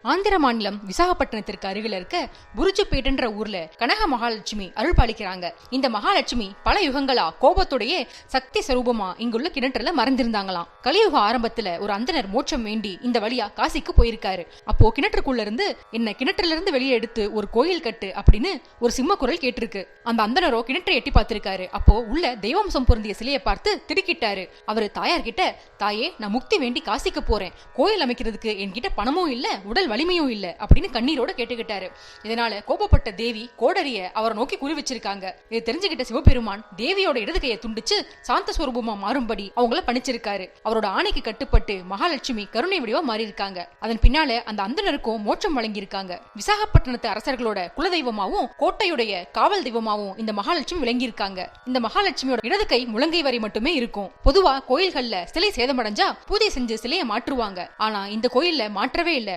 ஆந்திர மாநிலம் விசாகப்பட்டினத்திற்கு அருகில இருக்க புருஜுப்பேட்ன்ற ஊர்ல கனக மகாலட்சுமி அருள் பாலிக்கிறாங்க. இந்த மகாலட்சுமி பல யுகங்களா கோபத்துடைய சக்தி ஸ்வரூபமா இங்குள்ள கிணற்றுல மறைந்திருந்தாங்களாம். கலியுக ஆரம்பத்துல ஒரு அந்தனர் மோட்சம் வேண்டி இந்த வழியா காசிக்கு போயிருக்காரு. அப்போ கிணற்றுக்குள்ள இருந்து என்ன கிணற்றுல இருந்து வெளியே எடுத்து ஒரு கோயில் கட்டு அப்படின்னு ஒரு சிம்ம குரல் கேட்டிருக்கு. அந்த அந்தனரோ கிணற்றை எட்டி பார்த்திருக்காரு. அப்போ உள்ள தெய்வம்சம் பொருந்திய சிலையை பார்த்து திடுக்கிட்டாரு. அவரு தாயார் கிட்ட, தாயே, நான் முக்தி வேண்டி காசிக்கு போறேன், கோயில் அமைக்கிறதுக்கு என்கிட்ட பணமும் இல்ல, உடல் வலிமையும் இல்ல அப்படின்னு கண்ணீரோட கேட்டுக்கிட்டாரு. இதனால கோபப்பட்ட தேவி கோடரிய அவரை நோக்கி குறி வச்சிருக்காங்க. இது தெரிஞ்சுக்கிட்ட சிவபெருமான் தேவியோட இடது கையை துண்டிச்சு சாந்த ஸ்வரூபமா மாறும்படி அவங்கள பணிச்சிருக்காரு. அவரோட ஆணைக்கு கட்டுப்பட்டு மகாலட்சுமி கருணை வடிவா மாறி இருக்காங்க. அதன் பின்னால அந்த அந்தனருக்கும் மோட்சம் வழங்கி இருக்காங்க. விசாகப்பட்டினத்து அரசர்களோட குலதெய்வமாவும் கோட்டையுடைய காவல் தெய்வமாவும் இந்த மகாலட்சுமி விளங்கி இருக்காங்க. இந்த மகாலட்சுமியோட இடது கை முழங்கை வரை மட்டுமே இருக்கும். பொதுவா கோயில்கள்ல சிலை சேதமடைஞ்சா பூஜை செஞ்சு சிலையை மாற்றுவாங்க. ஆனா இந்த கோயில்ல மாற்றவே இல்ல.